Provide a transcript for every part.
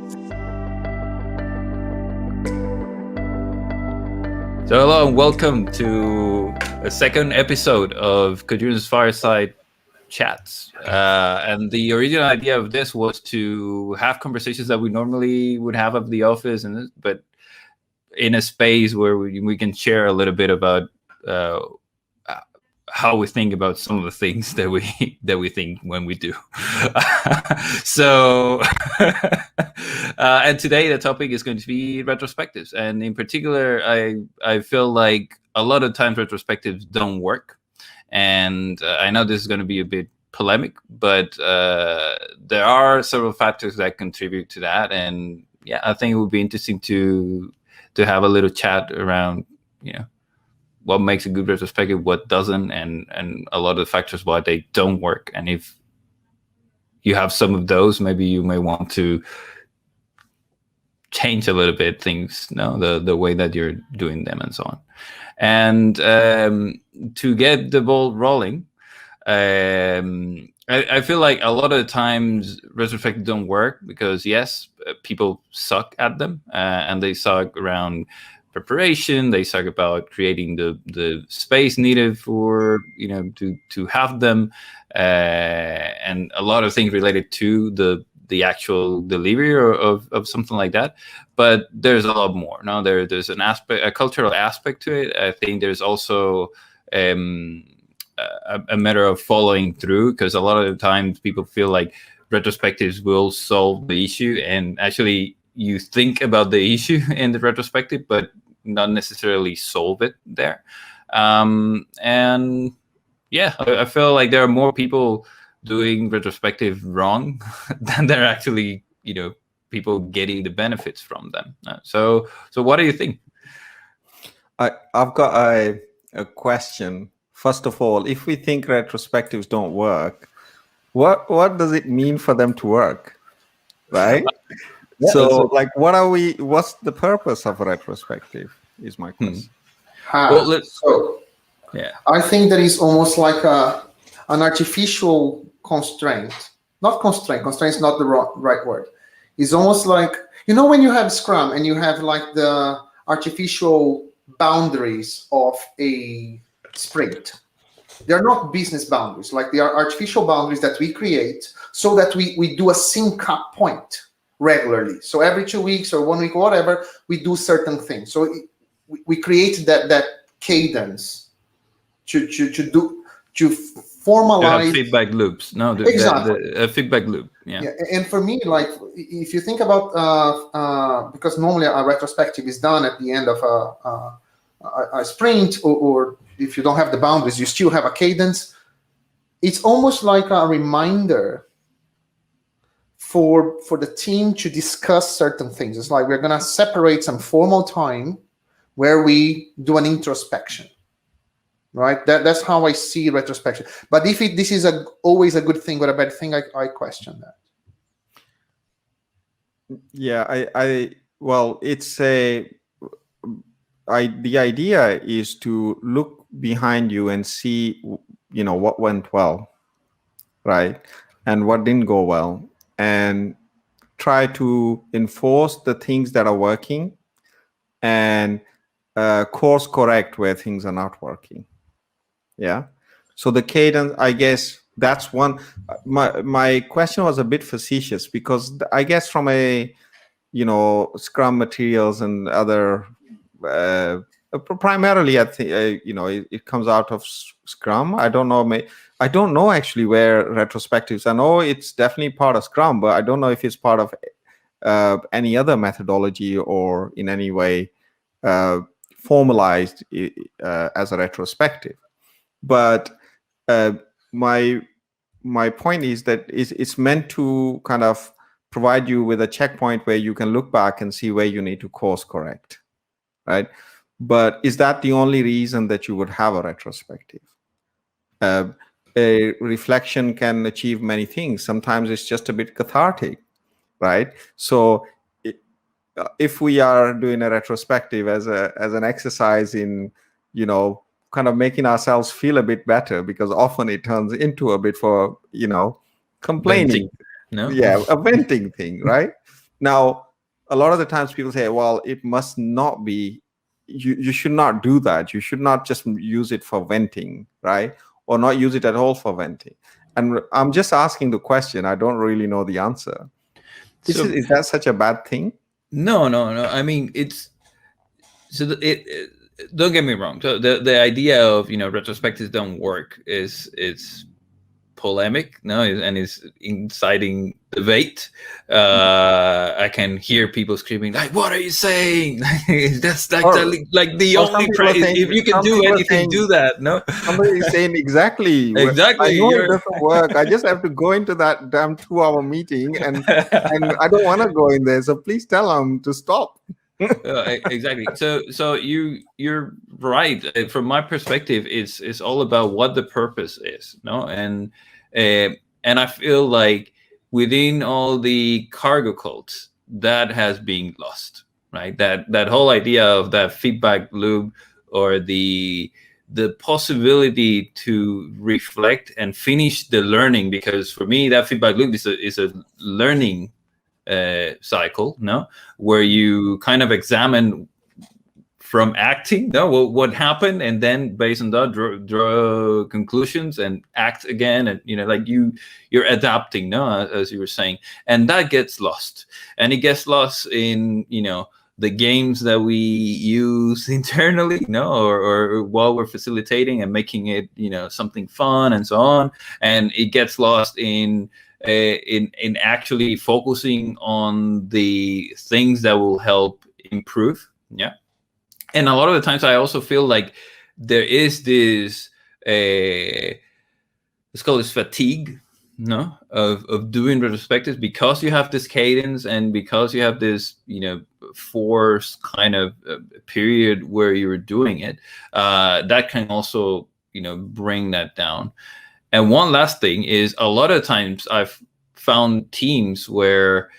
So hello and welcome to a second episode of Codurance Fireside Chats. And the original idea of this was to have conversations that we normally would have at the office, but in a space where we can share a little bit about how we think about some of the things that we think when we do. So, and today the topic is going to be retrospectives, and in particular, I feel like a lot of times retrospectives don't work, and I know this is going to be a bit polemic, but there are several factors that contribute to that, and yeah, I think it would be interesting to have a little chat around, what makes a good retrospective, what doesn't, and a lot of the factors why they don't work. And if you have some of those, maybe you may want to change a little bit things, the way that you're doing them and so on. And to get the ball rolling, I feel like a lot of the times retrospectives don't work because yes, people suck at them, and they suck around preparation. They talk about creating the space needed for to have them, and a lot of things related to the actual delivery of something like that. But there's a lot more. Now there's a cultural aspect to it. I think there's also a matter of following through, because a lot of the times people feel like retrospectives will solve the issue, and actually you think about the issue in the retrospective, but not necessarily solve it there. And yeah, I feel like there are more people doing retrospective wrong than there are actually, people getting the benefits from them. So what do you think? I've got a question. First of all, if we think retrospectives don't work, what does it mean for them to work, right? Yeah, so, what's the purpose of a retrospective is my question. I think that is almost like an artificial constraint. Not constraint. Constraint is not the right word. It's almost like, when you have Scrum and you have like the artificial boundaries of a sprint. They're not business boundaries. Like, they are artificial boundaries that we create so that we do a sync up point regularly. So every 2 weeks or 1 week or whatever, we do certain things. So we create that cadence to formalize feedback loops. Exactly. A feedback loop. Yeah. And for me, like, if you think about because normally a retrospective is done at the end of a sprint, or if you don't have the boundaries, you still have a cadence. It's almost like a reminder for the team to discuss certain things. It's like we're going to separate some formal time where we do an introspection, right? That's how I see retrospection. But if this is always a good thing or a bad thing, I question that. Yeah, it's the idea is to look behind you and see, what went well, right? And what didn't go well, and try to enforce the things that are working and course correct where things are not working. Yeah. So the cadence, I guess that's one. My question was a bit facetious because I guess from a, Scrum materials and other, primarily I think, it comes out of Scrum. I don't know actually where retrospectives. I know it's definitely part of Scrum, but I don't know if it's part of any other methodology or in any way formalized as a retrospective. But my point is that it's meant to kind of provide you with a checkpoint where you can look back and see where you need to course correct, right? But is that the only reason that you would have a retrospective? A reflection can achieve many things. Sometimes it's just a bit cathartic, right? So if we are doing a retrospective as an exercise in, kind of making ourselves feel a bit better, because often it turns into a bit for, complaining. Venting. No? Yeah, a venting thing, right? Now, a lot of the times people say, well, it must not be, you should not do that. You should not just use it for venting, right? Or not use it at all for venting. And I'm just asking the question. I don't really know the answer. Is that such a bad thing? No. I mean, it's so don't get me wrong. So the idea of retrospectives don't work is polemic, no, and is inciting debate. I can hear people screaming like, "What are you saying?" That's like the only praise. If you can do anything, do that. No, somebody is saying exactly. Exactly. I know it doesn't work. I just have to go into that damn 2-hour meeting, and I don't want to go in there. So please tell them to stop. Exactly. So you're right. From my perspective, it's all about what the purpose is, no, and I feel like within all the cargo codes that has been lost, right? That whole idea of that feedback loop, or the possibility to reflect and finish the learning, because for me that feedback loop is a learning cycle, no, where you kind of examine from acting, no, what happened, and then based on that draw conclusions and act again, and like you're adapting, no, as you were saying, and that gets lost, and it gets lost in the games that we use internally, or while we're facilitating and making it something fun and so on, and it gets lost in actually focusing on the things that will help improve. Yeah. And a lot of the times I also feel like there is this let's call this fatigue, no, of doing retrospectives, because you have this cadence and because you have this forced kind of period where you're doing it, that can also bring that down. And one last thing is, a lot of times I've found teams where,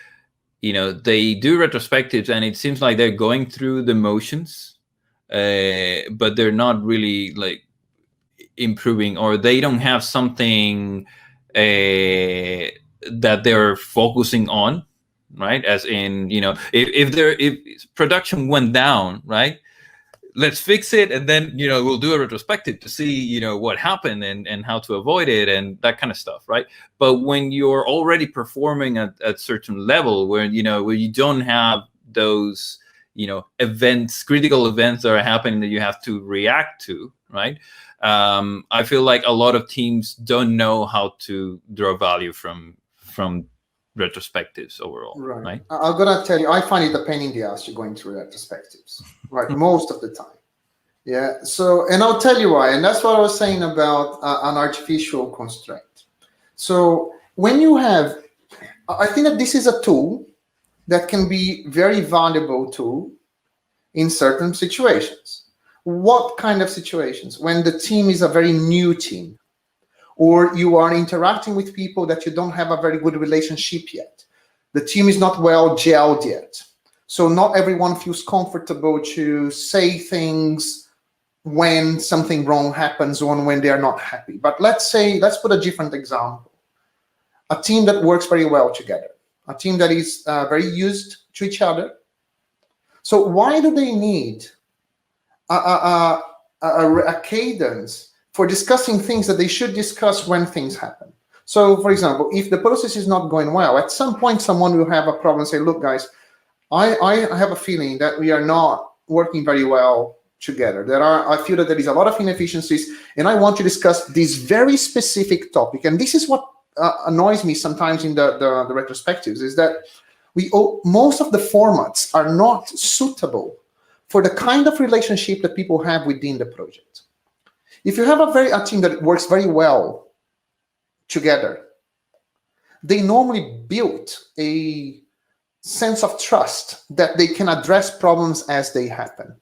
they do retrospectives and it seems like they're going through the motions, but they're not really like improving, or they don't have something that they're focusing on, right? As in, if production went down, right? Let's fix it, and then we'll do a retrospective to see what happened and how to avoid it and that kind of stuff, right? But when you're already performing at certain level, where where you don't have those events, critical events that are happening that you have to react to, right? I feel like a lot of teams don't know how to draw value from retrospectives overall, right? I'm gonna tell you, I find it a pain in the ass to going through retrospectives, right? Most of the time. Yeah. So, and I'll tell you why. And that's what I was saying about an artificial constraint. So when you have, I think that this is a tool that can be very valuable tool in certain situations. What kind of situations? When the team is a very new team, or you are interacting with people that you don't have a very good relationship yet. The team is not well gelled yet. So not everyone feels comfortable to say things when something wrong happens or when they are not happy. But let's put a different example. A team that works very well together. A team that is very used to each other. So why do they need a cadence for discussing things that they should discuss when things happen? So, for example, if the process is not going well, at some point someone will have a problem and say, look, guys, I have a feeling that we are not working very well together. I feel that there is a lot of inefficiencies, and I want to discuss this very specific topic. And this is what annoys me sometimes in the retrospectives, is that most of the formats are not suitable for the kind of relationship that people have within the project. If you have a team that works very well together, they normally build a sense of trust that they can address problems as they happen.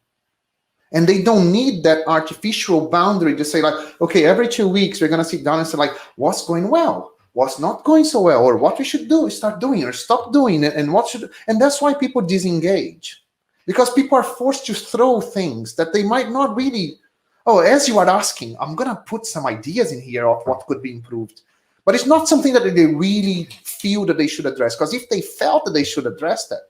And they don't need that artificial boundary to say like, okay, every 2 weeks, we're going to sit down and say like, what's going well? What's not going so well? Or what we should do, start doing or stop doing it. And that's why people disengage. Because people are forced to throw things that they might not really, as you are asking, I'm going to put some ideas in here of what could be improved. but it's not something that they really feel that they should address. Because if they felt that they should address that,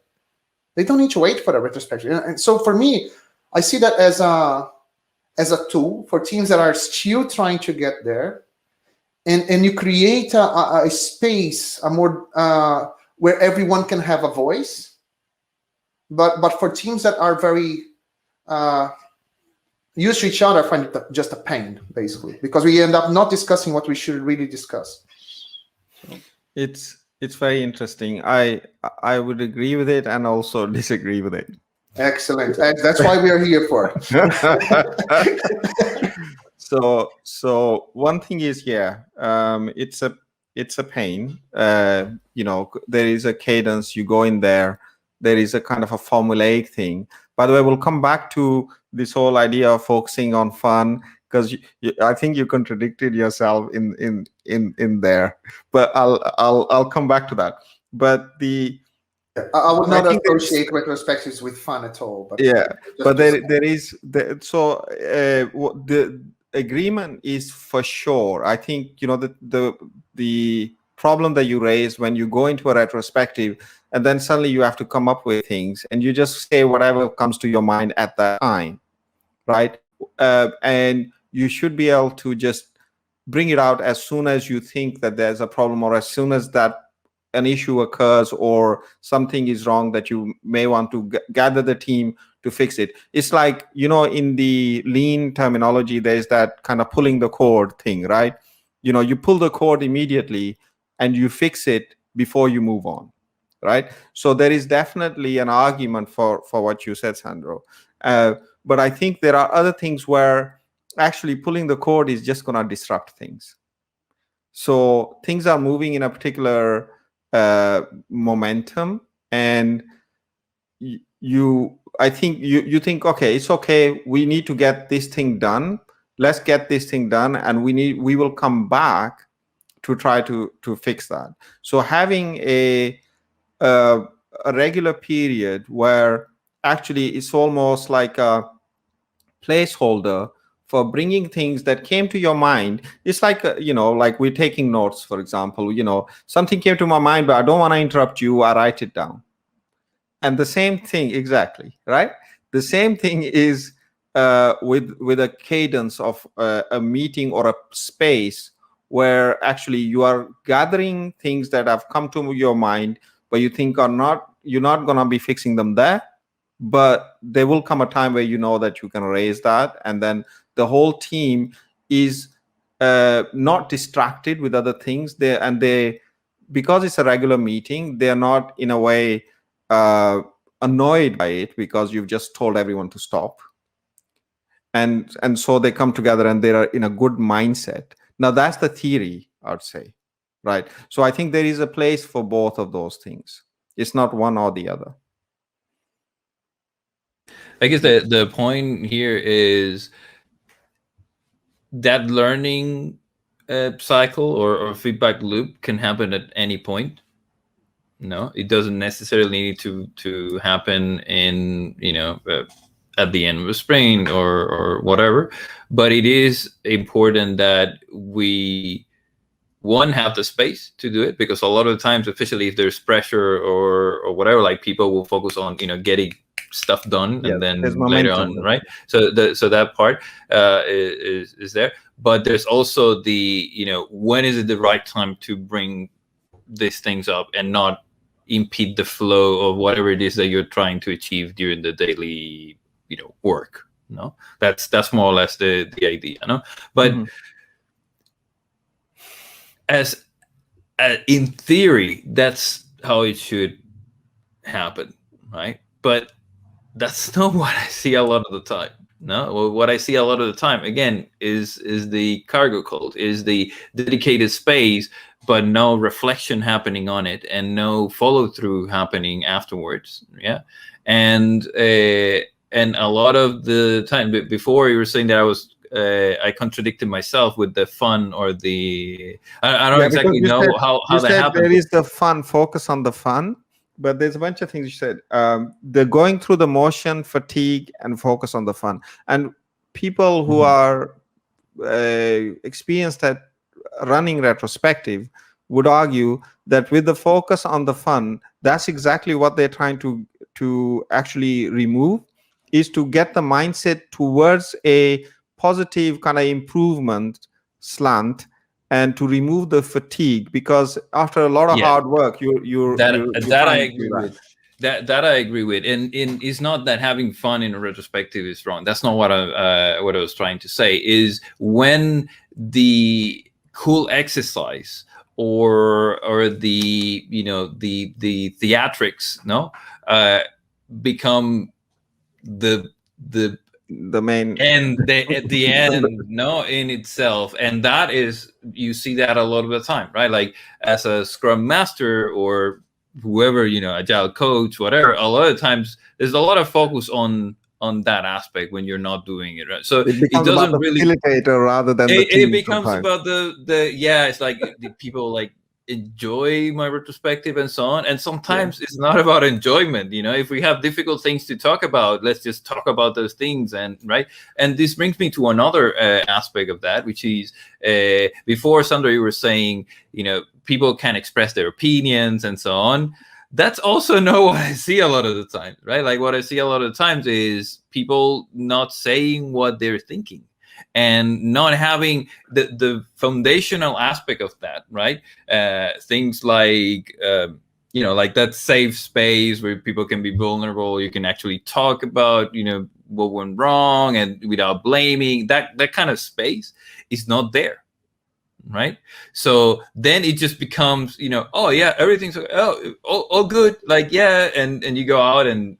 they don't need to wait for the retrospective. And so for me, I see that as a tool for teams that are still trying to get there, and you create a space, a more where everyone can have a voice. But for teams that are very used to each other, I find it just a pain, basically, because we end up not discussing what we should really discuss. So. It's very interesting. I would agree with it and also disagree with it. Excellent. That's why we are here for. So one thing is, it's a pain. There is a cadence. You go in there. There is a kind of a formulaic thing. By the way, we'll come back to this whole idea of focusing on fun, because I think you contradicted yourself in there. But I'll come back to that. But I would not associate retrospectives with fun at all. But the agreement is for sure. I think the problem that you raise when you go into a retrospective and then suddenly you have to come up with things and you just say whatever comes to your mind at that time, right? And you should be able to just bring it out as soon as you think that there's a problem, or as soon as that an issue occurs or something is wrong, that you may want to gather the team to fix it. It's like, in the lean terminology, there's that kind of pulling the cord thing, right? You pull the cord immediately and you fix it before you move on, right? So there is definitely an argument for what you said, Sandro. But I think there are other things where actually pulling the cord is just going to disrupt things. So things are moving in a particular momentum, and I think you think, okay, it's okay, we need to get this thing done. Let's get this thing done, and we will come back to try to fix that. So having a regular period where actually it's almost like a placeholder for bringing things that came to your mind. It's like, like we're taking notes, for example, something came to my mind, but I don't want to interrupt you. I write it down. And the same thing, exactly, right? The same thing is with a cadence of a meeting or a space where actually you are gathering things that have come to your mind, but you think you're not going to be fixing them there. But there will come a time where that you can raise that, and then the whole team is not distracted with other things. Because it's a regular meeting, they're not in a way annoyed by it because you've just told everyone to stop. And so they come together and they are in a good mindset. Now that's the theory, I'd say, right? So I think there is a place for both of those things. It's not one or the other. I guess the point here is that learning cycle or feedback loop can happen at any point. No, it doesn't necessarily need to happen in at the end of a sprint or whatever. But it is important that we have the space to do it, because a lot of times, especially if there's pressure or whatever, like people will focus on getting stuff done, and then later on, right? So that part is there, but there's also the when is it the right time to bring these things up and not impede the flow of whatever it is that you're trying to achieve during the daily work. No, that's more or less the idea. No, but as in theory, that's how it should happen, right? But that's not what I see a lot of the time. No, what I see a lot of the time, again, is the cargo cult, is the dedicated space, but no reflection happening on it and no follow through happening afterwards. Yeah, and a lot of the time, before you were saying that I contradicted myself with the fun or the I don't exactly know how that happens. There is the fun, focus on the fun. But there's a bunch of things you said. The going through the motion, fatigue, and focus on the fun. And people who are experienced at running retrospective would argue that with the focus on the fun, that's exactly what they're trying to actually remove, is to get the mindset towards a positive kind of improvement slant, and to remove the fatigue, because after a lot of hard work, you're that I trying to agree do that. with. That I agree with, and it's not that having fun in a retrospective is wrong. That's not what I was trying to say. Is when the cool exercise or the the theatrics become the main and at the end in itself, and that is, you see that a lot of the time, right? Like as a Scrum Master or whoever, agile coach, whatever, a lot of times there's a lot of focus on that aspect when you're not doing it, right? So it doesn't about the really facilitator rather than the team. It becomes sometimes about the it's like the people like enjoy my retrospective and so on, and sometimes it's not about enjoyment. If we have difficult things to talk about, let's just talk about those things. And right, and this brings me to another aspect of that, which is before, Sandra, you were saying people can express their opinions and so on. That's also not what I see a lot of the time, right? Like what I see a lot of the times is people not saying what they're thinking, and not having the foundational aspect of that, right? Things like, like that safe space where people can be vulnerable. You can actually talk about, what went wrong, and without blaming. That kind of space is not there, right? So then it just becomes, oh yeah, everything's all good, like and you go out and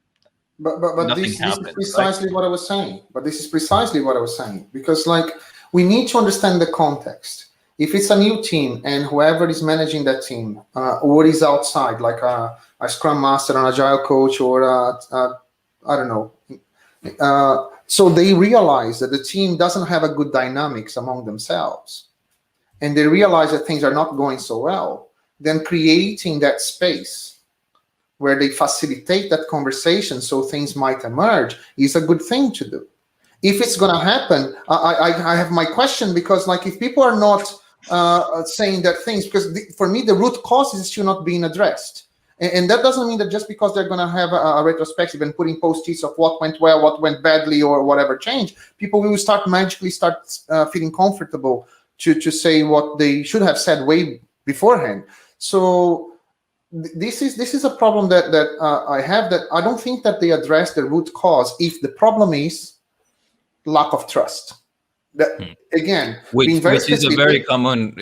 But this is precisely what I was saying. Because like we need to understand the context. If it's a new team and whoever is managing that team, or is outside, like a Scrum Master, an Agile coach, or I don't know. So they realize that the team doesn't have a good dynamics among themselves, and they realize that things are not going so well. Then creating that space where they facilitate that conversation so things might emerge is a good thing to do. If it's going to happen, I have my question, because like if people are not saying that things, because for me the root cause is still not being addressed. And that doesn't mean that just because they're going to have a retrospective and putting post-its of what went well, what went badly, or whatever changed, people will magically start feeling comfortable to say what they should have said way beforehand. So this is a problem that I have, that I don't think that they address the root cause. If the problem is lack of trust, that again, which is a very common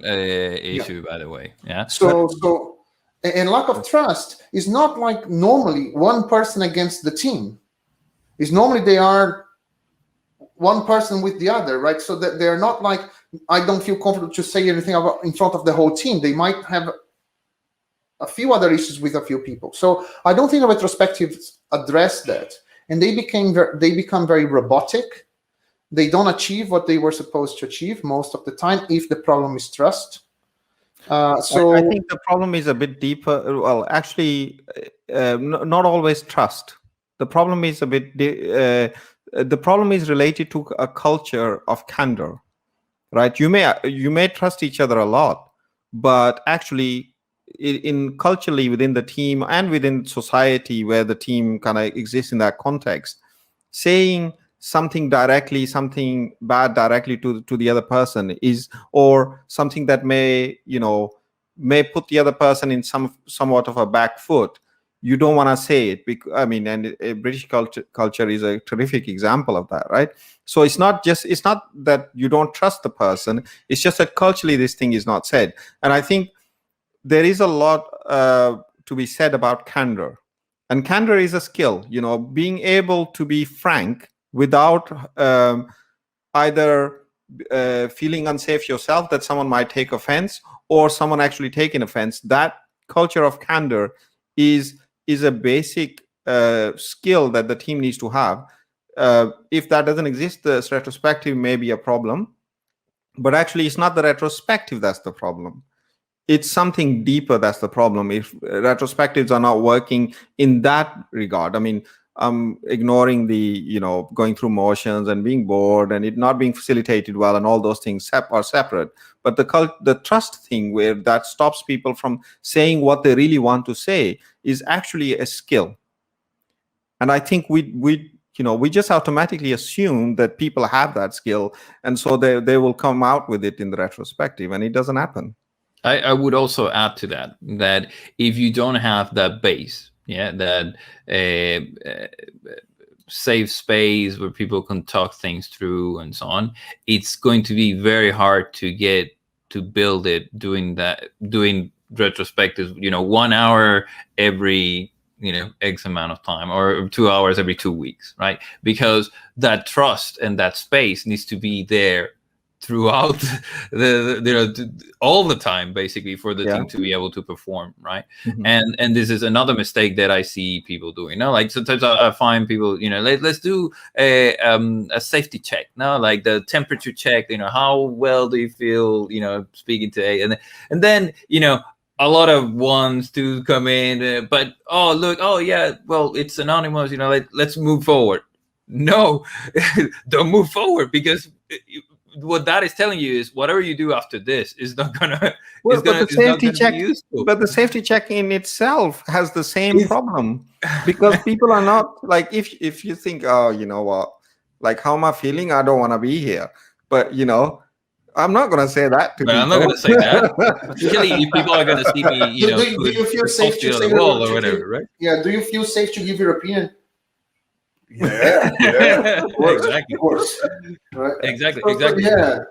issue, by the way. Yeah. So and lack of trust is not like normally one person against the team. Is normally they are one person with the other, right? So that they're not like, I don't feel comfortable to say anything about in front of the whole team. They might have a few other issues with a few people. So I don't think the retrospectives address that, and they become very robotic. They don't achieve what they were supposed to achieve most of the time if the problem is trust. So I think the problem is a bit deeper. Well, actually, not always trust. The problem is a bit. The problem is related to a culture of candor, right? You may trust each other a lot, but actually, in culturally within the team and within society where the team kind of exists in that context, saying something directly, something bad directly to the other person is, or something that may put the other person in somewhat of a back foot. You don't want to say it, because and British culture is a terrific example of that, right? So it's not that you don't trust the person, it's just that culturally this thing is not said. And I think there is a lot to be said about candor, and candor is a skill. Being able to be frank without either feeling unsafe yourself that someone might take offense, or someone actually taking offense. That culture of candor is a basic skill that the team needs to have. If that doesn't exist, the retrospective may be a problem, but actually it's not the retrospective that's the problem. It's something deeper that's the problem. If retrospectives are not working in that regard, ignoring the, going through motions and being bored and it not being facilitated well, and all those things are separate. But the trust thing, where that stops people from saying what they really want to say, is actually a skill. And I think we just automatically assume that people have that skill, and so they will come out with it in the retrospective, and it doesn't happen. I would also add to that if you don't have that base, that safe space where people can talk things through and so on, it's going to be very hard to get to build it doing retrospectives, 1 hour every X amount of time, or 2 hours every 2 weeks, right? Because that trust and that space needs to be there throughout all the time, basically, for the team to be able to perform, right? And this is another mistake that I see people doing. Like sometimes I find people, let's do a safety check, like the temperature check, how well do you feel, speaking today, and then a lot of ones to come in, but well, it's anonymous, let's move forward. No, don't move forward, because what that is telling you is whatever you do after this is not gonna. Well, but the safety check in itself has the same problem, because people are not like, if you think, oh, you know what, like, how am I feeling? I don't want to be here, but I'm not going to say that to people. I'm not going to say that. Usually, if people are going to see me, do you feel safe to say the wall or whatever, right? Yeah. Do you feel safe to give your opinion? Yeah. Exactly. Of course. Right. Exactly. Yeah.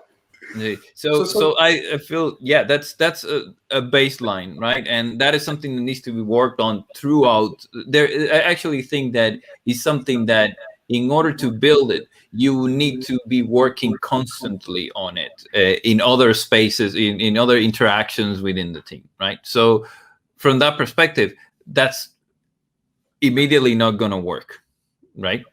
So I feel, that's a baseline, right? And that is something that needs to be worked on throughout. I actually think that is something that, in order to build it, you need to be working constantly on it in other spaces, in other interactions within the team, right? So from that perspective, that's immediately not going to work, right?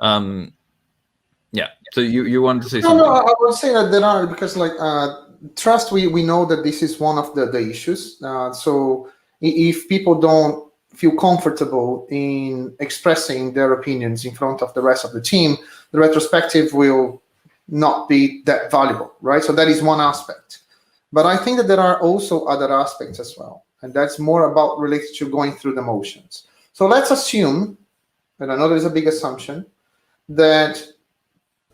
So you wanted to say something? No, I would say that there are, because trust, we know that this is one of the issues. So if people don't feel comfortable in expressing their opinions in front of the rest of the team, the retrospective will not be that valuable, right? So that is one aspect. But I think that there are also other aspects as well, and that's more about related to going through the motions. So let's assume, and I know there's a big assumption, that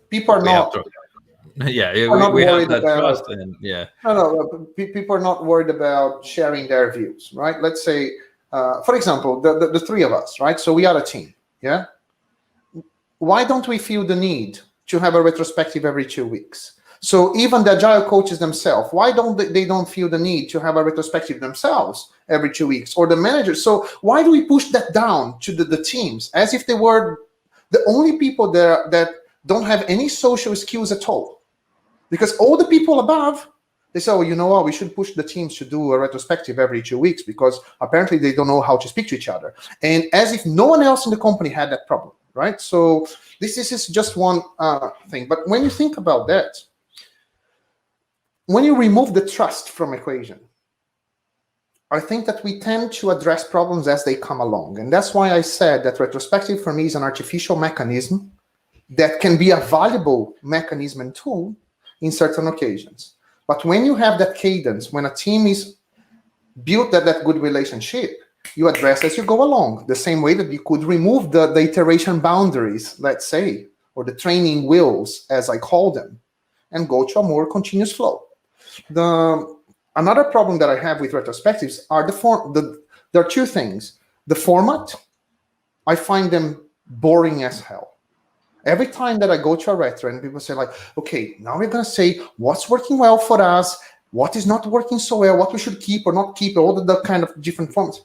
people are not. We have that trust, and people are not worried about sharing their views, right? Let's say, for example, the three of us, right? So we are a team, yeah? Why don't we feel the need to have a retrospective every 2 weeks? So even the agile coaches themselves, why don't they don't feel the need to have a retrospective themselves every 2 weeks, or the managers? So why do we push that down to the teams as if they were the only people there that don't have any social skills at all? Because all the people above, they say, oh, you know what, we should push the teams to do a retrospective every 2 weeks, because apparently they don't know how to speak to each other. And as if no one else in the company had that problem, right? So this is just one thing. But when you think about that, when you remove the trust from equation, I think that we tend to address problems as they come along. And that's why I said that retrospective for me is an artificial mechanism that can be a valuable mechanism and tool in certain occasions. But when you have that cadence, when a team is built that good relationship, you address as you go along, the same way that you could remove the iteration boundaries, let's say, or the training wheels, as I call them, and go to a more continuous flow. Another problem that I have with retrospectives are there are two things. The format, I find them boring as hell. Every time that I go to a retro and people say like, okay, now we're going to say what's working well for us, what is not working so well, what we should keep or not keep, all the kind of different formats.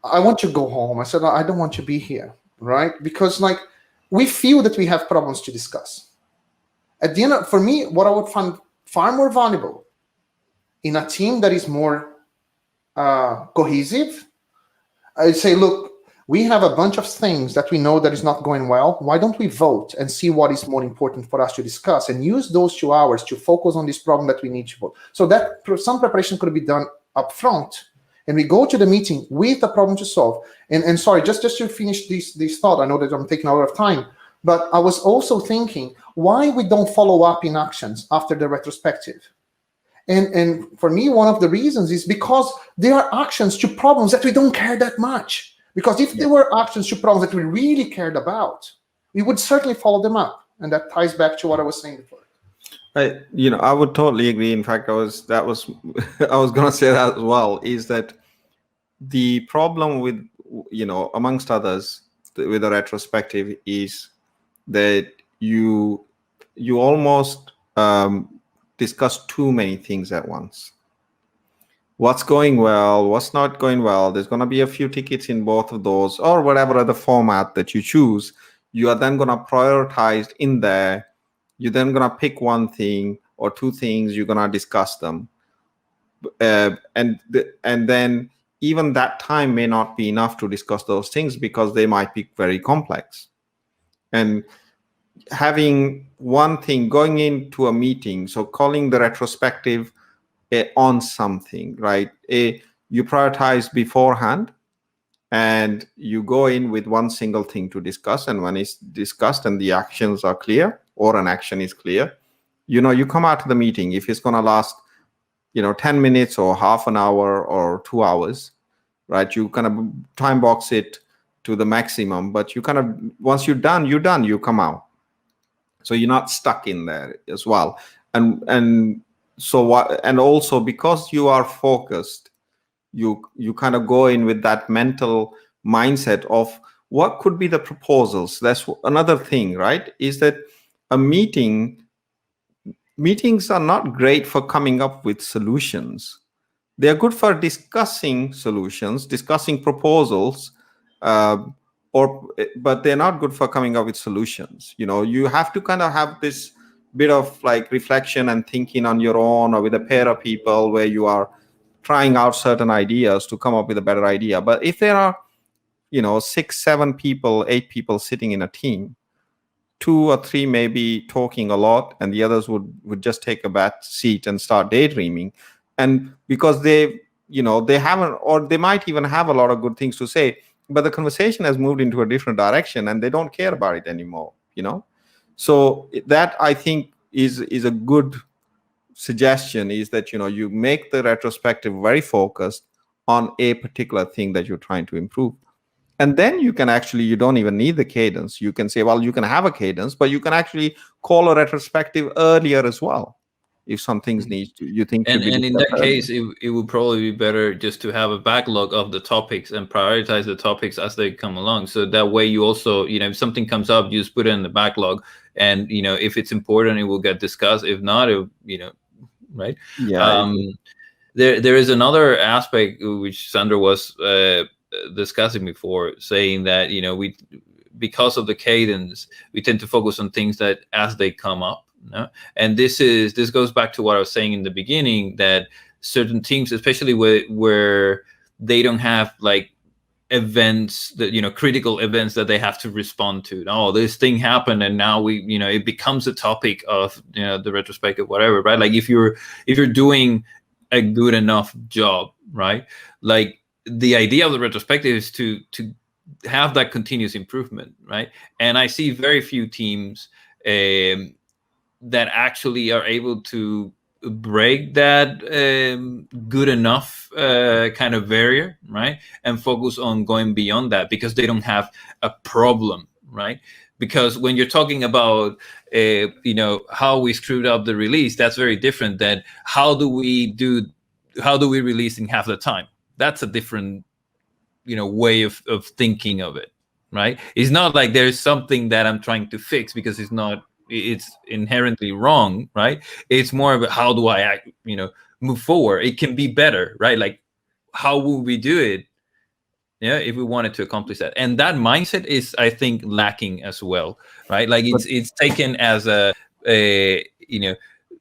I want to go home. I said, I don't want to be here, right? Because we feel that we have problems to discuss. At the end, for me, what I would find far more valuable in a team that is more cohesive, I'd say, look, we have a bunch of things that we know that is not going well. Why don't we vote and see what is more important for us to discuss, and use those 2 hours to focus on this problem that we need to vote? So that some preparation could be done up front, and we go to the meeting with a problem to solve. And sorry, just to finish this thought, I know that I'm taking a lot of time, but I was also thinking why we don't follow up in actions after the retrospective. And for me, one of the reasons is because there are actions to problems that we don't care that much. Because if there were actions to problems that we really cared about, we would certainly follow them up. And that ties back to what I was saying before. I would totally agree. In fact, I was going to say that as well, is that the problem with, amongst others, with a retrospective is that you almost discuss too many things at once. What's going well, what's not going well. There's going to be a few tickets in both of those, or whatever other format that you choose. You are then going to prioritize in there. You're then going to pick one thing or two things. You're going to discuss them, and then even that time may not be enough to discuss those things because they might be very complex. And having one thing going into a meeting, so calling the retrospective on something, right? You prioritize beforehand, and you go in with one single thing to discuss. And when it's discussed and the actions are clear, or an action is clear, you come out of the meeting. If it's going to last, 10 minutes or half an hour or 2 hours, right? You kind of time box it to the maximum, but you kind of, once you're done, you come out. So you're not stuck in there as well. And so what, and also because you are focused, you kind of go in with that mental mindset of what could be the proposals. That's another thing, right? Is that meetings are not great for coming up with solutions. They're good for discussing solutions, discussing proposals, but they're not good for coming up with solutions. You have to kind of have this bit of like reflection and thinking on your own or with a pair of people where you are trying out certain ideas to come up with a better idea. But if there are, 6, 7 people, 8 people sitting in a team, 2 or 3 may be talking a lot, and the others would just take a back seat and start daydreaming. And because they haven't, or they might even have a lot of good things to say, but the conversation has moved into a different direction and they don't care about it anymore, So that, I think, is a good suggestion, is that, you make the retrospective very focused on a particular thing that you're trying to improve. And then you can actually, you don't even need the cadence. You can say, well, you can have a cadence, but you can actually call a retrospective earlier as well. If some things you think and should be in that earlier. case, it would probably be better just to have a backlog of the topics and prioritize the topics as they come along. So that way you also, if something comes up, you just put it in the backlog, and if it's important, it will get discussed. If not, right? Yeah. There is another aspect which Sandra was discussing before, saying that we, because of the cadence, we tend to focus on things that as they come up. No? And this goes back to what I was saying in the beginning, that certain teams, especially where they don't have like events that critical events that they have to respond to. Oh, this thing happened, and now it becomes a topic of the retrospective, whatever, right? Like if you're doing a good enough job, right? Like the idea of the retrospective is to have that continuous improvement, right? And I see very few teams that actually are able to break that good enough kind of barrier, right? And focus on going beyond that, because they don't have a problem, right? Because when you're talking about how we screwed up the release, that's very different than how do we release in half the time. That's a different way of thinking of it, right? It's not like there's something that I'm trying to fix because it's inherently wrong, right? It's more about how do I act, move forward. It can be better, right? Like how would we do it if we wanted to accomplish that? And that mindset is, I think, lacking as well, right? Like it's taken as a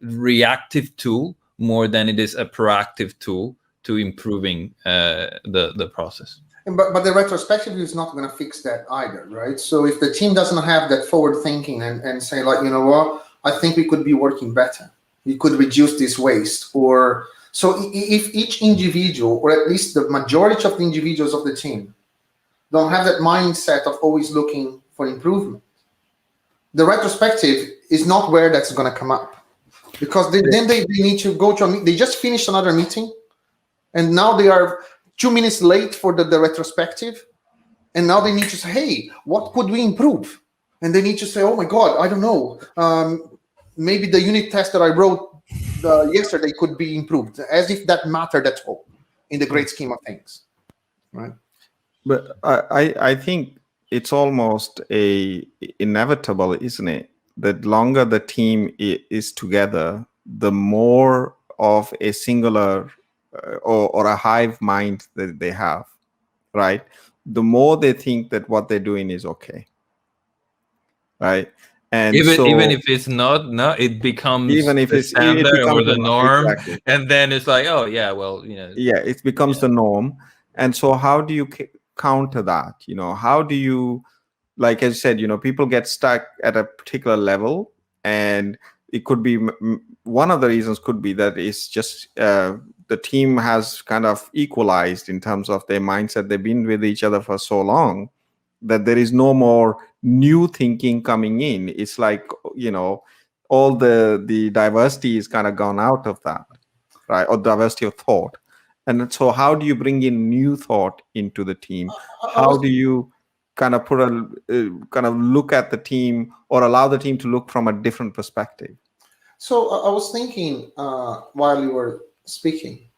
reactive tool more than it is a proactive tool to improving the process. But the retrospective is not going to fix that either, right? So if the team doesn't have that forward thinking and say, like, what, I think we could be working better. We could reduce this waste. Or So if each individual, or at least the majority of the individuals of the team, don't have that mindset of always looking for improvement, the retrospective is not where that's going to come up, because then they need to go to they just finished another meeting, and now they are 2 minutes late for the retrospective, and now they need to say, hey, what could we improve? And they need to say, oh my God, I don't know, maybe the unit test that I wrote yesterday could be improved, as if that mattered at all in the great scheme of things, right? But I think it's almost inevitable, isn't it? The longer the team is together, the more of a singular or a hive mind that they have, right? The more they think that what they're doing is okay, right? And even if it's not, it becomes even if the it standard becomes or the norm, exactly. and then it's like, oh yeah, well, yeah, it becomes the norm. And so how do you counter that? How do you, like I said, people get stuck at a particular level, and it could be one of the reasons could be that it's just the team has kind of equalized in terms of their mindset. They've been with each other for so long that there is no more new thinking coming in. It's like, all the diversity is kind of gone out of that, right? Or diversity of thought. And so how do you bring in new thought into the team? How do you kind of kind of look at the team, or allow the team to look from a different perspective? So I was thinking while you were speaking,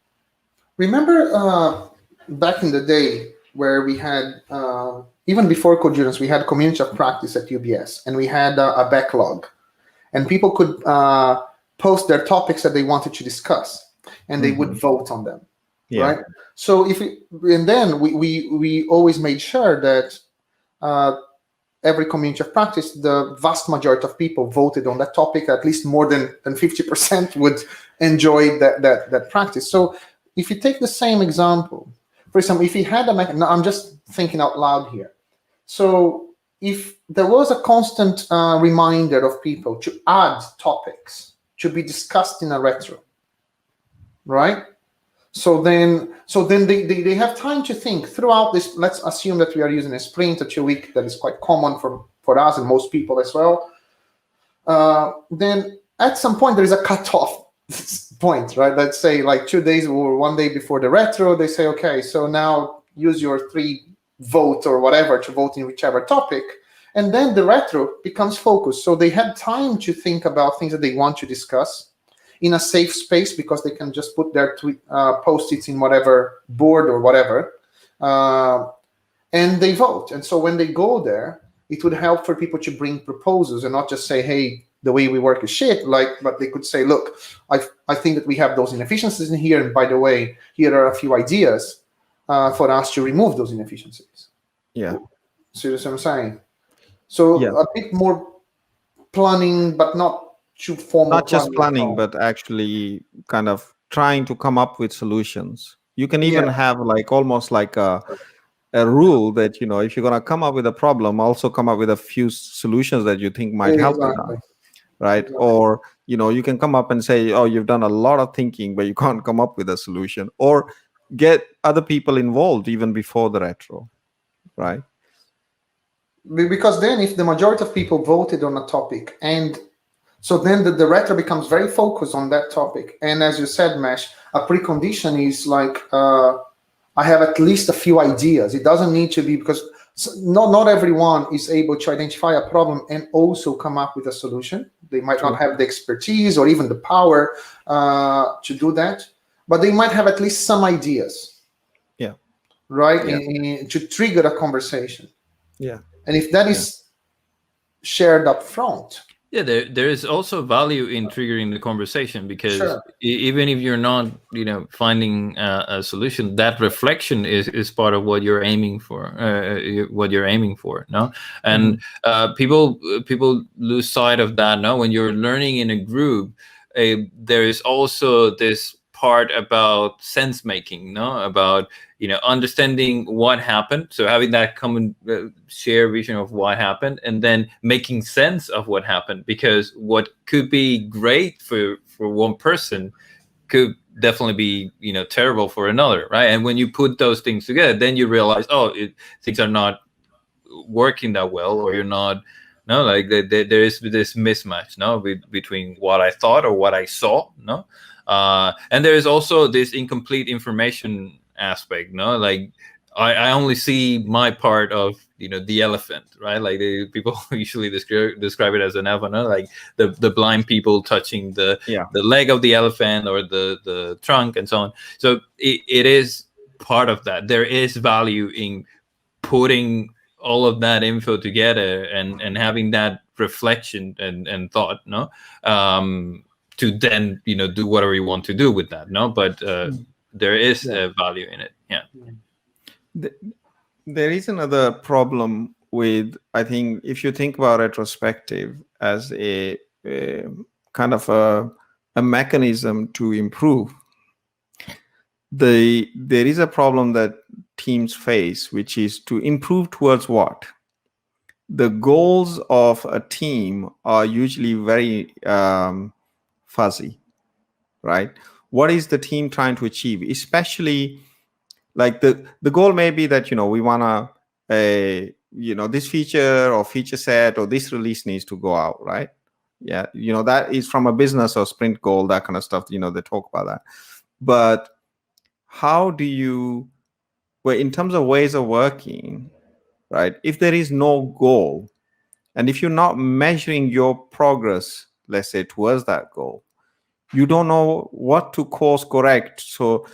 remember back in the day where we had, even before Codurance, we had community of practice at UBS, and we had a backlog, and people could post their topics that they wanted to discuss, and they would vote on them, right? So and then we always made sure that every community of practice, the vast majority of people voted on that topic. At least more than 50% would enjoy that practice. So if you take the same example, for example, if you had I'm just thinking out loud here. So if there was a constant reminder of people to add topics to be discussed in a retro, right? So then they have time to think throughout this. Let's assume that we are using a sprint or 2 week, that is quite common for us and most people as well. Then at some point there is a cutoff point, right? Let's say like 2 days or 1 day before the retro, they say, okay, so now use your 3 vote or whatever to vote in whichever topic. And then the retro becomes focused. So they had time to think about things that they want to discuss in a safe space, because they can just put their post-its in whatever board or whatever, and they vote. And so when they go there, it would help for people to bring proposals and not just say, hey, the way we work is shit, but they could say, look, I think that we have those inefficiencies in here, and by the way, here are a few ideas for us to remove those inefficiencies. Yeah. See what I'm saying? So a bit more planning, but not too formal. Not just planning, but actually kind of trying to come up with solutions. You can even have like almost like a rule that, if you're going to come up with a problem, also come up with a few solutions that you think might help with that, right? Exactly. Or, you can come up and say, oh, you've done a lot of thinking, but you can't come up with a solution, or get other people involved even before the retro, right? Because then if the majority of people voted on a topic, and so then the retro becomes very focused on that topic. And as you said, Mesh, a precondition is like, I have at least a few ideas. It doesn't need to be, because not everyone is able to identify a problem and also come up with a solution. They might not have the expertise or even the power to do that, but they might have at least some ideas. Yeah. Right? To trigger a conversation. Yeah. And if that is shared up front. Yeah, there is also value in triggering the conversation, because even if you're not, finding a solution, that reflection is part of what you're aiming for. No, and people lose sight of that. No, when you're learning in a group, there is also this part about sense making. No, about understanding what happened, so having that common shared vision of what happened, and then making sense of what happened, because what could be great for one person could definitely be, terrible for another, right? And when you put those things together, then you realize, things are not working that well, or you're not, no, like there is this mismatch, no, between what I thought or what I saw, no, and there is also this incomplete information aspect, no, like I only see my part of, the elephant, right? Like people usually describe it as an elephant, no? Like the blind people touching the leg of the elephant, or the trunk, and so on. So it is part of that. There is value in putting all of that info together and having that reflection and thought, no, to then do whatever you want to do with that, no. But there is value in it. There is another problem with, I think, if you think about retrospective as a kind of a mechanism to improve, there is a problem that teams face, which is to improve towards what? The goals of a team are usually very fuzzy, right? What is the team trying to achieve? Especially, like the goal may be that, we want to, this feature or feature set or this release needs to go out, right? Yeah, that is from a business or sprint goal, that kind of stuff. They talk about that. But how do you, in terms of ways of working, right? If there is no goal, and if you're not measuring your progress, let's say, towards that goal, you don't know what to course correct. So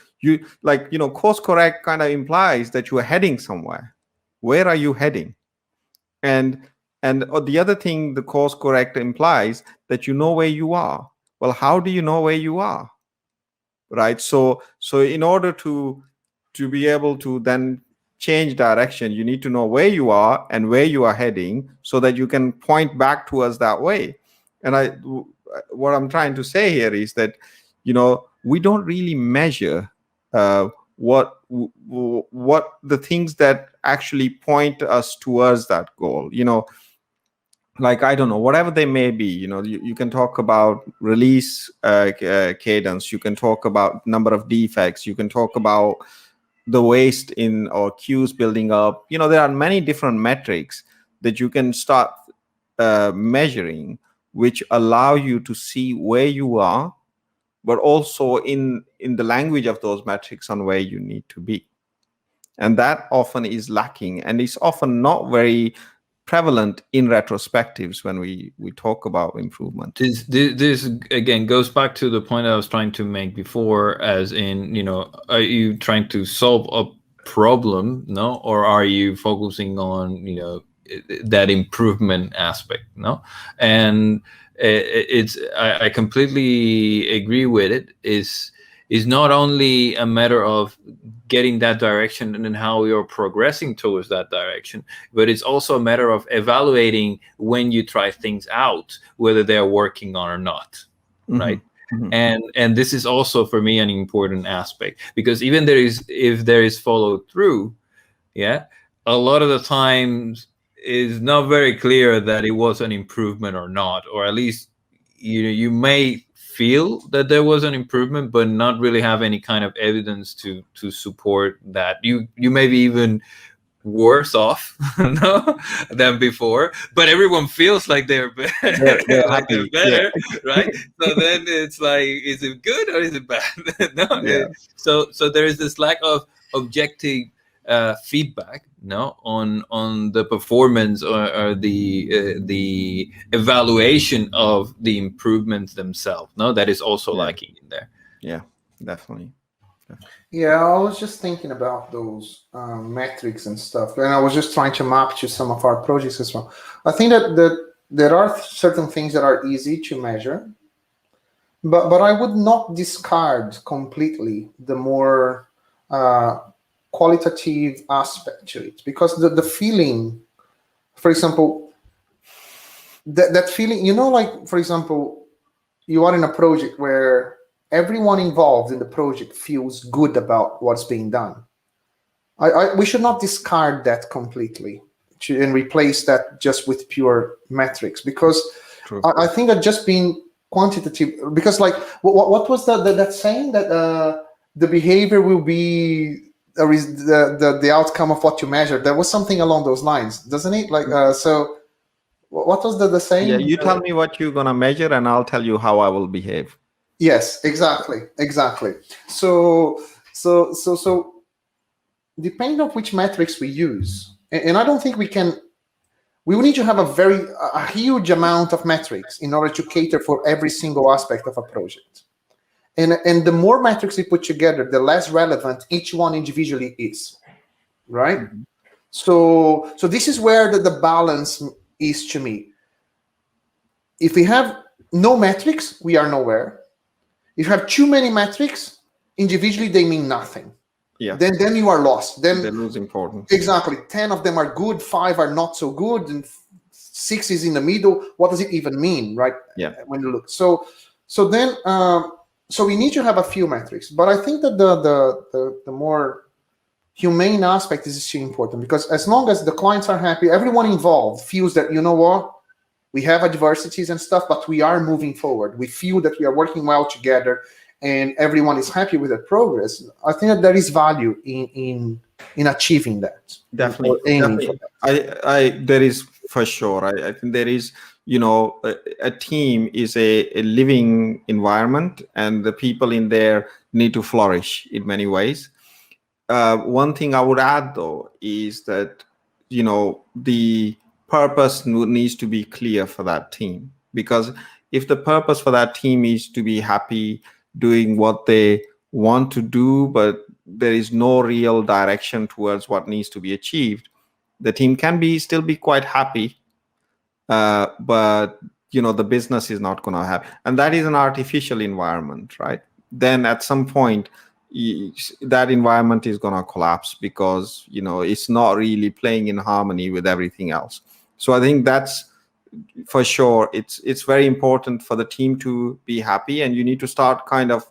course correct kind of implies that you are heading somewhere. Where are you heading? And the other thing, the course correct implies that you know where you are. Well, how do you know where you are? Right. So in order to be able to then change direction, you need to know where you are and where you are heading, so that you can point back towards that way. And what I'm trying to say here is that, we don't really measure what the things that actually point us towards that goal. Like, I don't know, whatever they may be. You can talk about release cadence. You can talk about number of defects. You can talk about the waste in or queues building up. There are many different metrics that you can start measuring, which allow you to see where you are, but also in the language of those metrics on where you need to be. And that often is lacking, and it's often not very prevalent in retrospectives when we talk about improvement. This again goes back to the point I was trying to make before, as in, are you trying to solve a problem, no, or are you focusing on that improvement aspect, no? And I completely agree with it. Is not only a matter of getting that direction and then how you're progressing towards that direction, but it's also a matter of evaluating when you try things out, whether they're working on or not, right? Mm-hmm. And this is also, for me, an important aspect, because even if there is follow through, a lot of the times is not very clear that it was an improvement or not, or at least you may feel that there was an improvement, but not really have any kind of evidence to support that. You may be even worse off no, than before, but everyone feels like they're better, like they're better, right? So then it's like, is it good or is it bad? No, so there is this lack of objective feedback, no, on the performance or the evaluation of the improvements themselves, no, that is also lacking in there. Yeah, definitely. Yeah, I was just thinking about those metrics and stuff, and I was just trying to map to some of our projects as well. I think that there are certain things that are easy to measure, but I would not discard completely the more qualitative aspect to it, because the feeling, for example, that feeling, like, for example, you are in a project where everyone involved in the project feels good about what's being done. We should not discard that completely and replace that just with pure metrics, because I think that just being quantitative, because like what was that saying that the behavior will be the outcome of what you measure? There was something along those lines, doesn't it? Like so what was the saying? Yeah, you tell me what you're gonna measure and I'll tell you how I will behave. Yes, exactly. So depending on which metrics we use, and I don't think we will need to have a huge amount of metrics in order to cater for every single aspect of a project. And the more metrics we put together, the less relevant each one individually is, right? Mm-hmm. So this is where the balance is to me. If we have no metrics, we are nowhere. If you have too many metrics, individually they mean nothing. Yeah. Then you are lost. Then they lose importance. Exactly. 10 of them are good, 5 are not so good, and 6 is in the middle. What does it even mean, right? Yeah. When you look. So we need to have a few metrics, but I think that the more humane aspect is still important, because as long as the clients are happy, everyone involved feels that, you know what, we have adversities and stuff, but we are moving forward. We feel that we are working well together, and everyone is happy with the progress. I think that there is value in achieving that. Definitely. There is for sure. I think there is, a team is a living environment, and the people in there need to flourish in many ways. One thing I would add, though, is that, the purpose needs to be clear for that team, because if the purpose for that team is to be happy doing what they want to do, but there is no real direction towards what needs to be achieved, the team can still be quite happy, but the business is not going to happen, and that is an artificial environment, right? Then at some point that environment is going to collapse, because it's not really playing in harmony with everything else. So I think that's for sure, it's very important for the team to be happy, and you need to start kind of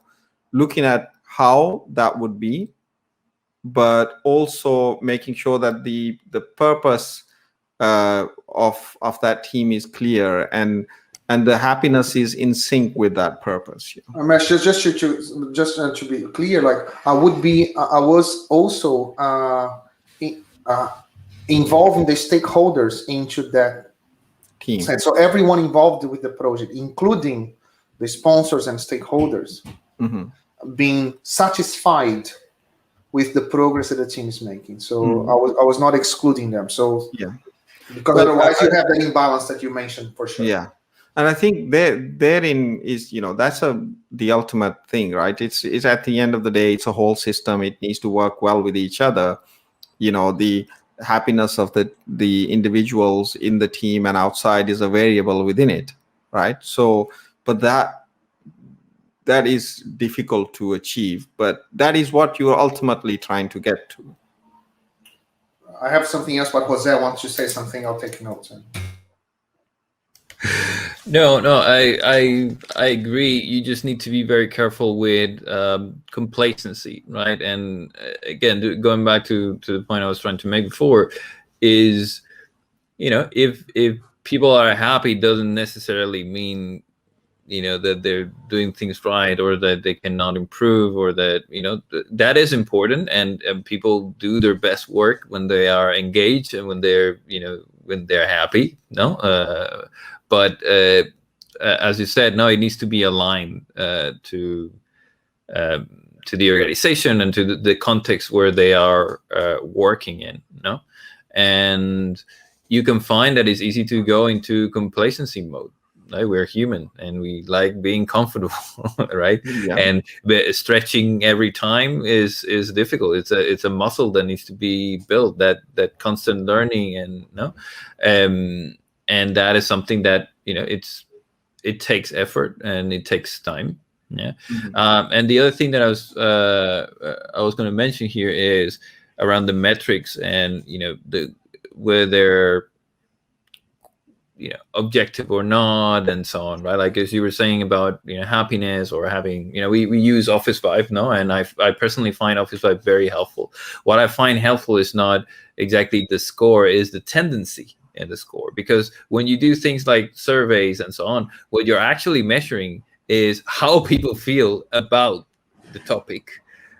looking at how that would be, but also making sure that the purpose of that team is clear, and the happiness is in sync with that purpose. Just to be clear, like I was also involving the stakeholders into that team. So everyone involved with the project, including the sponsors and stakeholders, being satisfied with the progress that the team is making. So I was not excluding them. So because otherwise you have that imbalance that you mentioned for sure. Yeah. And I think therein is, that's the ultimate thing, right? It's at the end of the day, it's a whole system. It needs to work well with each other. The happiness of the individuals in the team and outside is a variable within it, right? So, but that is difficult to achieve, but that is what you're ultimately trying to get to. I have something else, but Jose wants to say something. I'll take notes. No, I agree. You just need to be very careful with complacency, right? And again, going back to the point I was trying to make before, is if people are happy, doesn't necessarily mean that they're doing things right, or that they cannot improve, or that that is important, and people do their best work when they are engaged and when they're when they're happy. But as you said, no, it needs to be aligned to the organization and to the context where they are working in. And you can find that it's easy to go into complacency mode. Right? We're human and we like being comfortable, right? Yeah. And stretching every time is difficult. It's a muscle that needs to be built. That constant learning, and that is something that it takes effort and it takes time. Yeah. And the other thing that I was going to mention here is around the metrics and where they're objective or not, and so on, right? Like as you were saying about happiness or having we use Office Vibe, and I personally find Office Vibe very helpful. What I find helpful is not exactly the score, is the tendency, in the score. Because when you do things like surveys and so on, what you're actually measuring is how people feel about the topic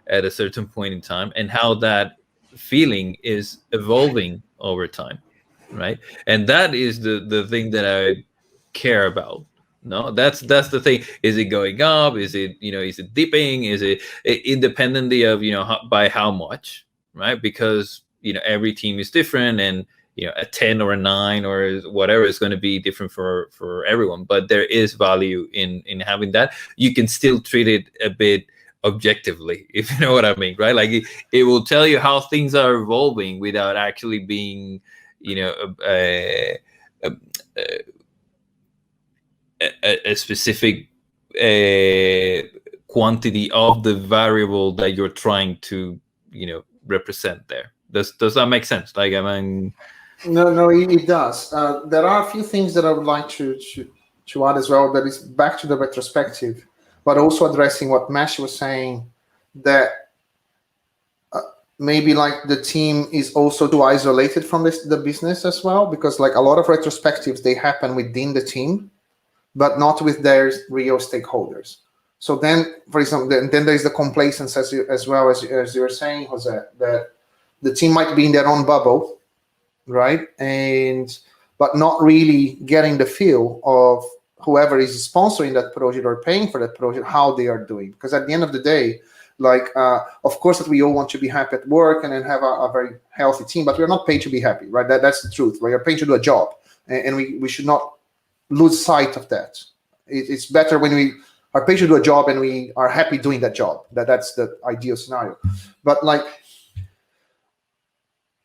at a certain point in time, and how that feeling is evolving over time, right? And that is the thing that I care about. No, that's the thing. Is it going up? Is it, is it dipping? Is it independently of, by how much, right? Because every team is different, and a 10 or a 9 or whatever is going to be different for everyone. But there is value in having that. You can still treat it a bit objectively, if you know what I mean, right? Like it will tell you how things are evolving without actually being, a specific quantity of the variable that you're trying to represent there. Does that make sense? Like, I mean, no, it does. There are a few things that I would like to add as well, that is back to the retrospective, but also addressing what Mesh was saying, that maybe like the team is also too isolated from the business as well, because like a lot of retrospectives, they happen within the team, but not with their real stakeholders. So then, for example, then there's the complacence as well, as you were saying, Jose, that the team might be in their own bubble, right? But not really getting the feel of whoever is sponsoring that project or paying for that project, how they are doing. Because at the end of the day, like, of course, that we all want to be happy at work and then have a very healthy team, but we're not paid to be happy, right? That's the truth. We're paid to do a job, and we should not lose sight of that. It's better when we are paid to do a job and we are happy doing that job. That's the ideal scenario. But like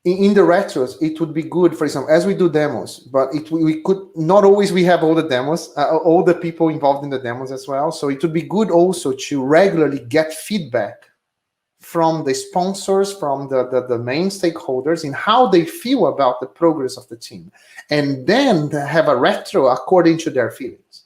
in the retros, it would be good, for example, as we do demos, but we could not always, we have all the demos, all the people involved in the demos as well. So it would be good also to regularly get feedback from the sponsors, from the main stakeholders, in how they feel about the progress of the team, and then have a retro according to their feelings.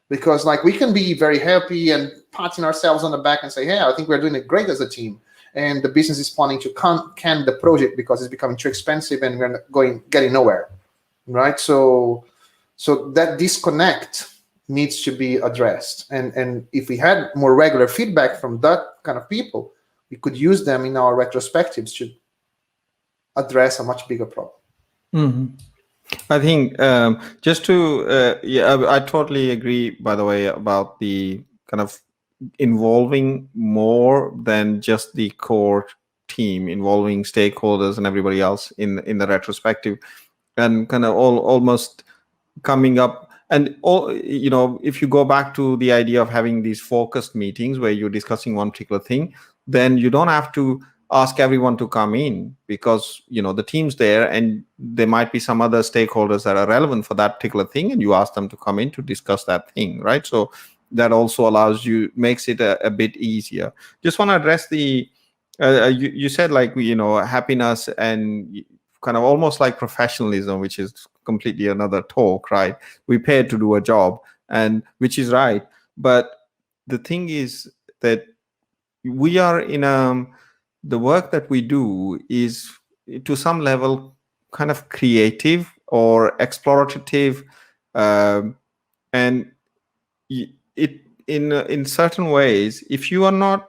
Because like we can be very happy and patting ourselves on the back and say, hey, I think we're doing it great as a team, and the business is planning to can the project because it's becoming too expensive and we're getting nowhere, right? So that disconnect needs to be addressed, and if we had more regular feedback from that kind of people, we could use them in our retrospectives to address a much bigger problem. Mm-hmm. I think just to I totally agree, by the way, about the kind of involving more than just the core team, involving stakeholders and everybody else in the retrospective, and kind of almost coming up. And all, if you go back to the idea of having these focused meetings where you're discussing one particular thing, then you don't have to ask everyone to come in, because the team's there and there might be some other stakeholders that are relevant for that particular thing, and you ask them to come in to discuss that thing, right? So that also makes it a bit easier. Just want to address the you said, like, happiness and kind of almost like professionalism, which is completely another talk, right? We paid to do a job, and which is right, but the thing is that we are in the work that we do is to some level kind of creative or explorative, and it in certain ways, if you are not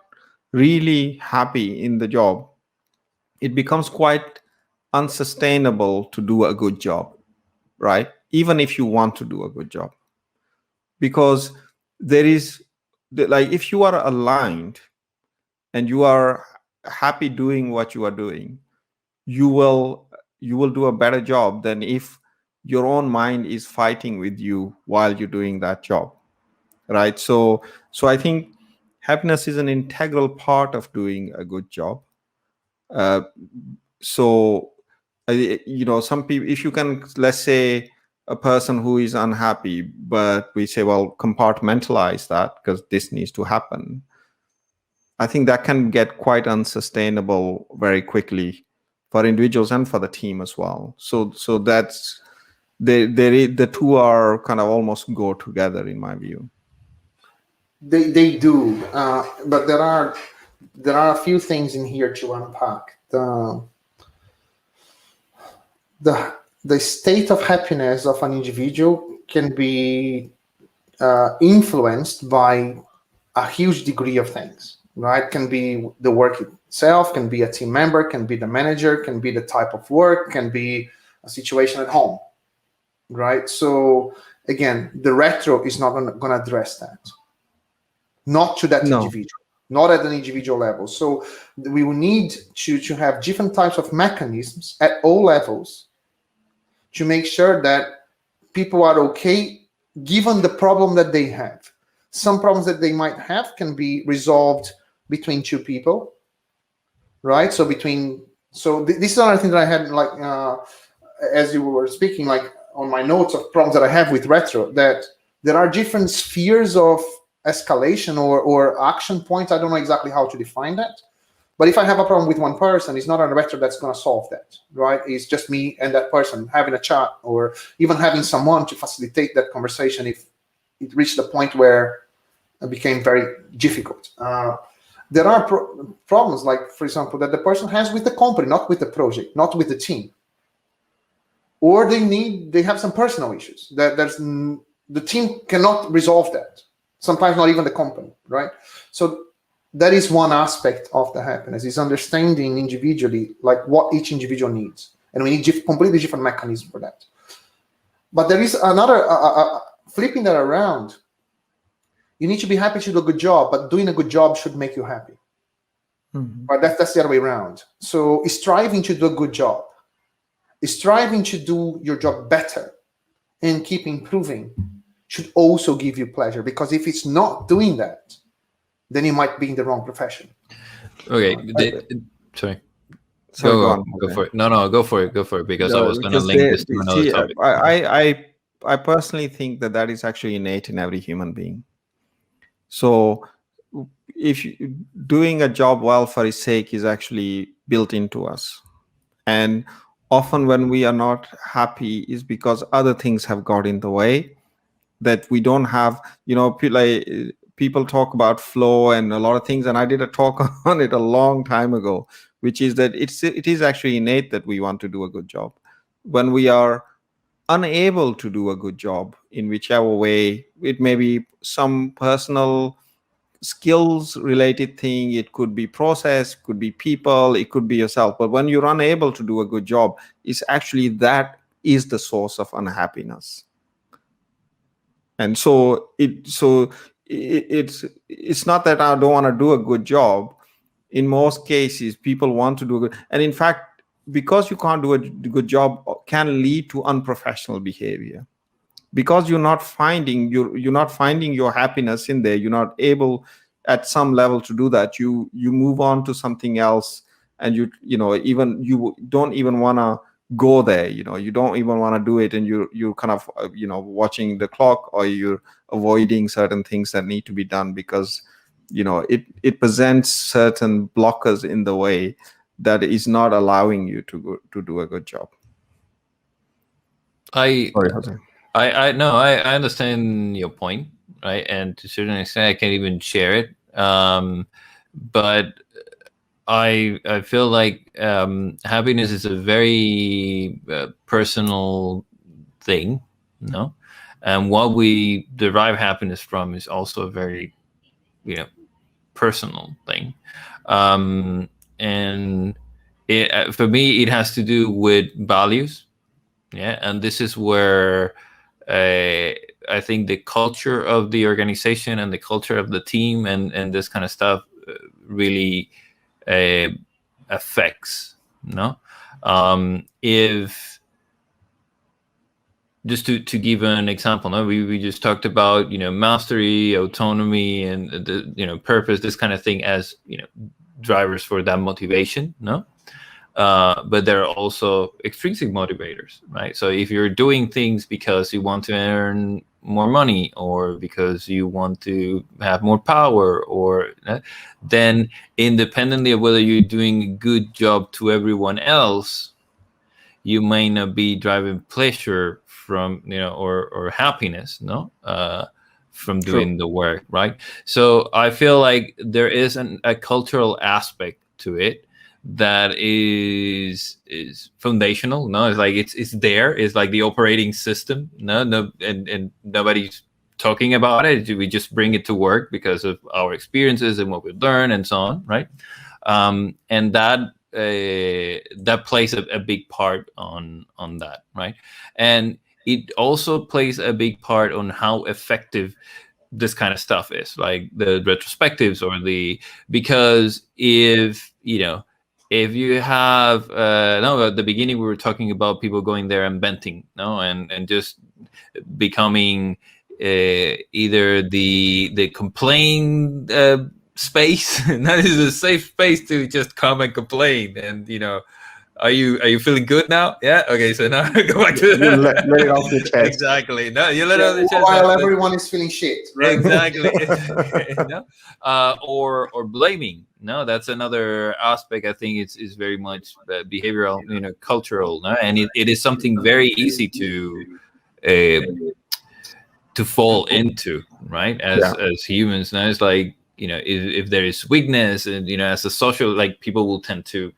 really happy in the job, it becomes quite unsustainable to do a good job, right? Even if you want to do a good job, because there is, like, if you are aligned and you are happy doing what you are doing, you will do a better job than if your own mind is fighting with you while you're doing that job, right? So I think happiness is an integral part of doing a good job. Some people, if you can, let's say a person who is unhappy, but we say, well, compartmentalize that because this needs to happen, I think that can get quite unsustainable very quickly for individuals and for the team as well. So that's the two are kind of almost go together in my view. They do, but there are a few things in here to unpack. the state of happiness of an individual can be influenced by a huge degree of things, right? Can be the work itself, can be a team member, can be the manager, can be the type of work, can be a situation at home, right? So again, the retro is not going to address that, not to that individual, not at an individual level. So we will need to have different types of mechanisms at all levels to make sure that people are okay given the problem that they have. Some problems that they might have can be resolved between two people, right? So this is another thing that I had, like, as you were speaking, like on my notes of problems that I have with retro, that there are different spheres of escalation or action points. I don't know exactly how to define that. But if I have a problem with one person, it's not a retro that's going to solve that, right? It's just me and that person having a chat, or even having someone to facilitate that conversation if it reached the point where it became very difficult. There are problems, like, for example, that the person has with the company, not with the project, not with the team. Or they have some personal issues that the team cannot resolve that. Sometimes not even the company, right? So that is one aspect of the happiness, is understanding individually, like, what each individual needs. And we need completely different mechanisms for that. But there is another, flipping that around. You need to be happy to do a good job, but doing a good job should make you happy. Mm-hmm. But that's the other way around. So striving to do a good job, striving to do your job better and keep improving should also give you pleasure. Because if it's not doing that, then you might be in the wrong profession. Okay. Sorry. Go on. Go for it. No, go for it. Go for it, because I was going to link this to another topic. I personally think that is actually innate in every human being. So if doing a job well for its sake is actually built into us. And often when we are not happy is because other things have got in the way, that we don't have, people talk about flow and a lot of things, and I did a talk on it a long time ago, which is that it is actually innate that we want to do a good job. When we are unable to do a good job in whichever way, it may be some personal skills related thing, it could be process, could be people, it could be yourself, but when you're unable to do a good job, it's actually that is the source of unhappiness. And so it's not that I don't want to do a good job. In most cases, people want to do a good, and in fact, because you can't do a good job, can lead to unprofessional behavior. Because you're not finding your happiness in there, you're not able at some level to do that, you move on to something else, and you don't even want to go there, you don't even want to do it, and you're kind of watching the clock, or you're avoiding certain things that need to be done because it presents certain blockers in the way that is not allowing you to do a good job. Sorry, Jose. I understand your point, right? And to a certain extent, I can't even share it. But I feel like happiness is a very personal thing, and what we derive happiness from is also a very, personal thing. And for me, it has to do with values. Yeah, and this is where I think the culture of the organization and the culture of the team and this kind of stuff really affects. If just to give an example, we just talked about mastery, autonomy, and the purpose, this kind of thing as drivers for that motivation. But there are also extrinsic motivators, right? So if you're doing things because you want to earn more money, or because you want to have more power, or then independently of whether you're doing a good job to everyone else, you may not be driving pleasure from or happiness from doing the work, right? So I feel like there is a cultural aspect to it, that is foundational. No, it's like it's there. It's like the operating system. No, and nobody's talking about it. We just bring it to work because of our experiences and what we've learned and so on, right? And that plays a big part on that, right? And it also plays a big part on how effective this kind of stuff is, like the retrospectives because if you have no, at the beginning we were talking about people going there and venting, no, and just becoming either the complain space. That is a safe space to just come and complain, and are you feeling good now? Yeah. Okay. So now go back to You let it off your chest. Exactly. No, you let it off your chest. While everyone is feeling shit, right? Exactly. No? Or blaming. No, that's another aspect. I think it's very much behavioral, cultural. No? And it is something very easy to fall into, right? As humans. Now it's like, if there is weakness, and as a social, like, people will tend to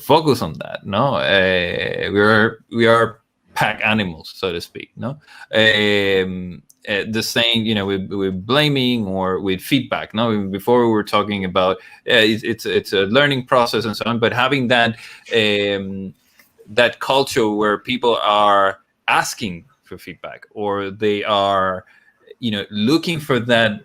focus on that. No, we are pack animals, so to speak. No, the same, with blaming or with feedback. No, before we were talking about it's a learning process and so on, but having that that culture where people are asking for feedback, or they are looking for that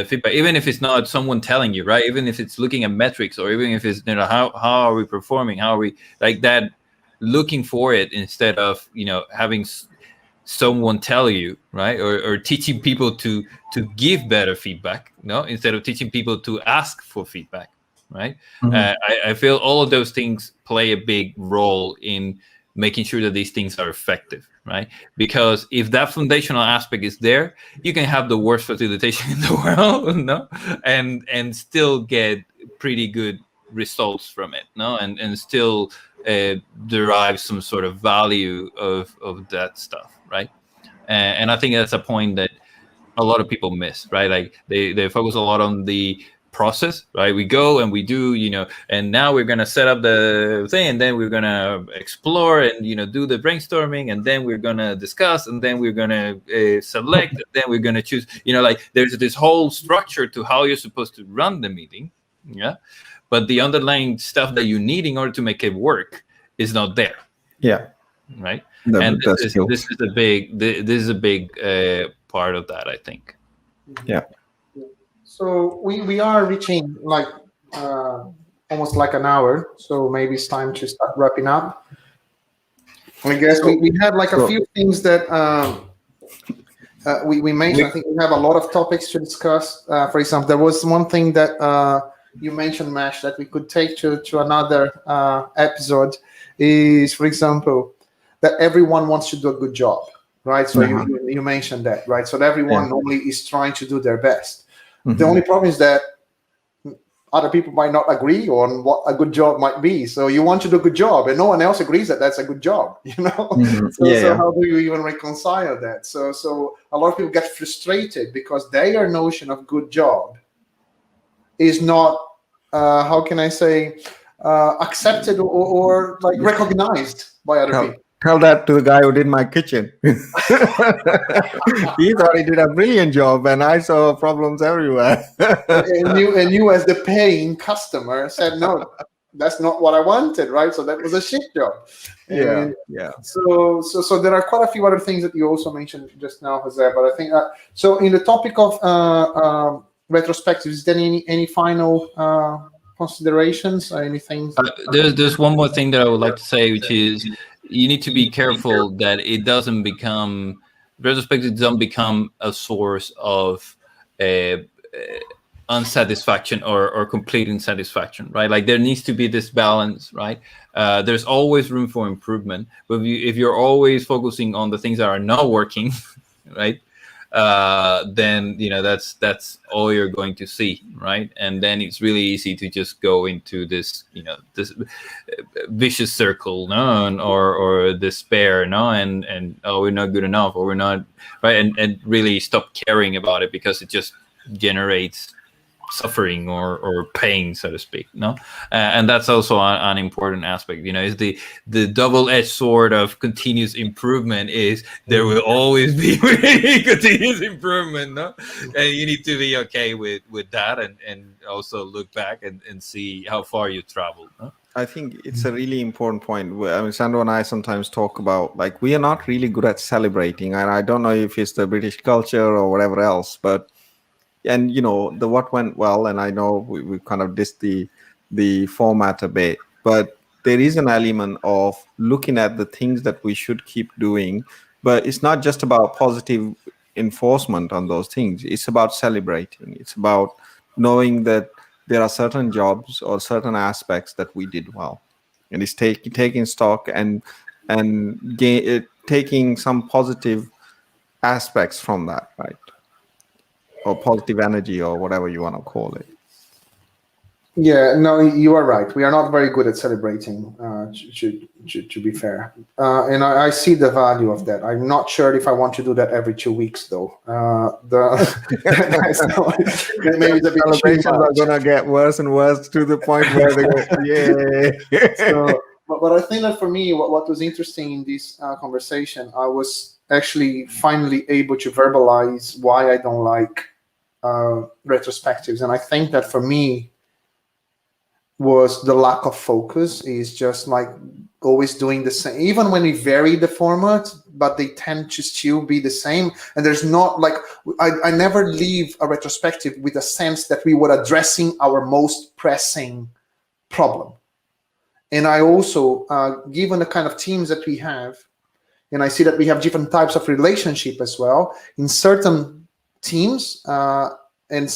feedback, even if it's not someone telling you, right? Even if it's looking at metrics, or even if it's how are we performing, how are we, like that, looking for it instead of having someone tell you, right? Or teaching people to give better feedback, instead of teaching people to ask for feedback, right? I feel all of those things play a big role in making sure that these things are effective, right? Because if that foundational aspect is there, you can have the worst facilitation in the world, no, and still get pretty good results from it, no, and still derive some sort of value of that stuff, right? And I think that's a point that a lot of people miss, right? Like they focus a lot on the process, right? We go and we do, and now we're gonna set up the thing, and then we're gonna explore and do the brainstorming, and then we're gonna discuss, and then we're gonna select, and then we're gonna choose. Like there's this whole structure to how you're supposed to run the meeting, yeah. But the underlying stuff that you need in order to make it work is not there. Yeah. Right. And this is a big part of that, I think. Yeah. So we are reaching like almost like an hour, so maybe it's time to start wrapping up. I guess we had like a few things that we mentioned. I think we have a lot of topics to discuss. For example, there was one thing that you mentioned, Mesh, that we could take to another episode is, for example, that everyone wants to do a good job, right? So you mentioned that, right? So that everyone normally is trying to do their best. The only problem is that other people might not agree on what a good job might be. So you want to do a good job, and no one else agrees that that's a good job. So how do you even reconcile that? So a lot of people get frustrated because their notion of good job is not, how can I say, accepted or like recognized by other people. Tell that to the guy who did my kitchen. He thought he did a brilliant job, and I saw problems everywhere. and you as the paying customer said, no, that's not what I wanted, right? So that was a shit job. Yeah. So there are quite a few other things that you also mentioned just now, Jose. But I think so. In the topic of retrospectives, is there any final considerations or anything? There's one more thing that I would like to say, which is you need to be careful that it doesn't become, retrospectives don't become a source of unsatisfaction or complete insatisfaction, right? Like there needs to be this balance, right? There's always room for improvement, but if you're always focusing on the things that are not working, right? Then that's all you're going to see, right? And then it's really easy to just go into this this vicious circle, no, or despair, no, and oh, we're not good enough, or we're not right, and really stop caring about it because it just generates suffering or pain, so to speak. No, and that's also an important aspect. Is the double-edged sword of continuous improvement. Is there will always be continuous improvement, no, and you need to be okay with that, and also look back and see how far you traveled. No? I think it's a really important point. I mean, Sandro and I sometimes talk about, like, we are not really good at celebrating, and I don't know if it's the British culture or whatever else, but the what went well, and I know we kind of dissed the format a bit, but there is an element of looking at the things that we should keep doing, but it's not just about positive enforcement on those things. It's about celebrating. It's about knowing that there are certain jobs or certain aspects that we did well, and it's taking stock and taking some positive aspects from that, right? Or positive energy, or whatever you want to call it. Yeah, no, you are right. We are not very good at celebrating, to be fair. And I see the value of that. I'm not sure if I want to do that every 2 weeks, though. Maybe the celebrations are going to get worse and worse to the point where they go, yeah. So, but I think that for me, what was interesting in this conversation, I was actually finally able to verbalize why I don't like retrospectives. And I think that for me, was the lack of focus. Is just like always doing the same, even when we vary the format, but they tend to still be the same. And there's not like, I never leave a retrospective with a sense that we were addressing our most pressing problem. And I also, given the kind of teams that we have, and I see that we have different types of relationship as well, in certain teams and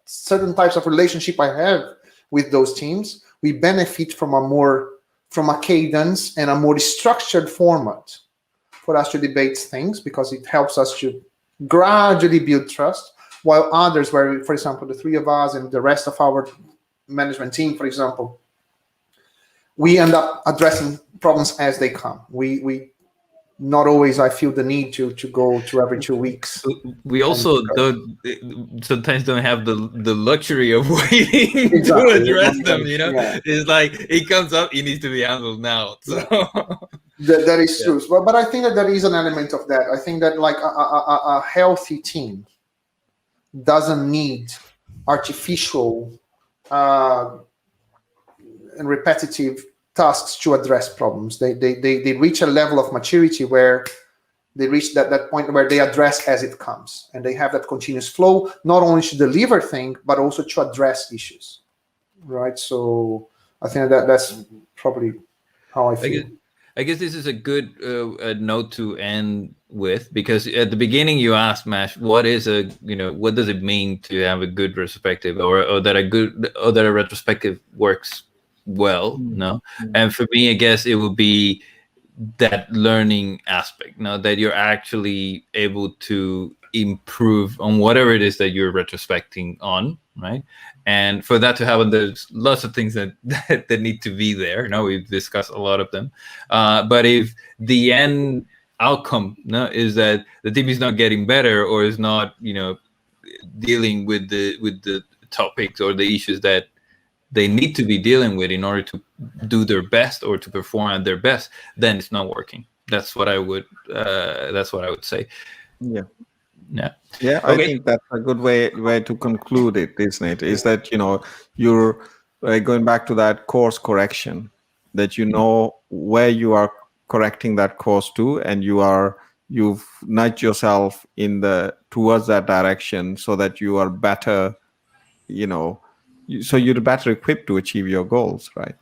certain types of relationship I have with those teams, we benefit from a cadence and a more structured format for us to debate things, because it helps us to gradually build trust, while others, where, for example, the three of us and the rest of our management team, for example, we end up addressing problems as they come. We not always, I feel the need to go to every 2 weeks. We also sometimes don't have the luxury of waiting to address them. Yeah. It's like it comes up, it needs to be handled now. So that is true. But I think that there is an element of that. I think that like a healthy team doesn't need artificial and repetitive tasks to address problems. They reach a level of maturity where they reach that point where they address as it comes, and they have that continuous flow, not only to deliver things, but also to address issues, right? So I think that's probably how I feel. I guess this is a good note to end with, because at the beginning you asked, Mash, what does it mean to have a good retrospective, or that a retrospective works well? No. And for me, I guess it would be that learning aspect, that you're actually able to improve on whatever it is that you're retrospecting on, right? And for that to happen, there's lots of things that need to be there. We've discussed a lot of them, but if the end outcome is that the team is not getting better, or is not dealing with the topics or the issues that they need to be dealing with in order to do their best or to perform at their best, then it's not working. That's what I would say. Yeah. Okay. I think that's a good way to conclude it, isn't it? Is that you're going back to that course correction, that where you are correcting that course to, and you've nudged yourself towards that direction, so that you are better, so you're better equipped to achieve your goals, right?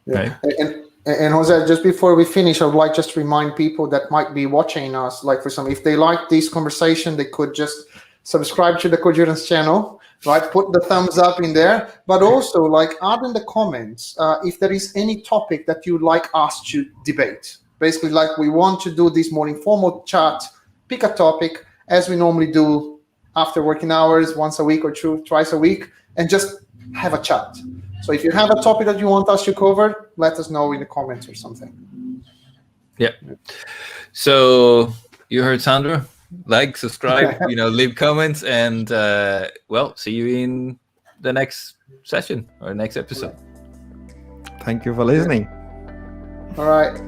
Yeah. Right. And Jose, just before we finish, I would like just to remind people that might be watching us, like if they like this conversation, they could just subscribe to the Codurance channel, right? Put the thumbs up in there, but also add in the comments if there is any topic that you'd like us to debate. Basically, we want to do this more informal chat, pick a topic as we normally do after working hours, once a week or twice a week, and just have a chat. So if you have a topic that you want us to cover, let us know in the comments or something. Yeah. So you heard Sandro? like, subscribe, leave comments, and well, see you in the next session or next episode. Thank you for listening. All right.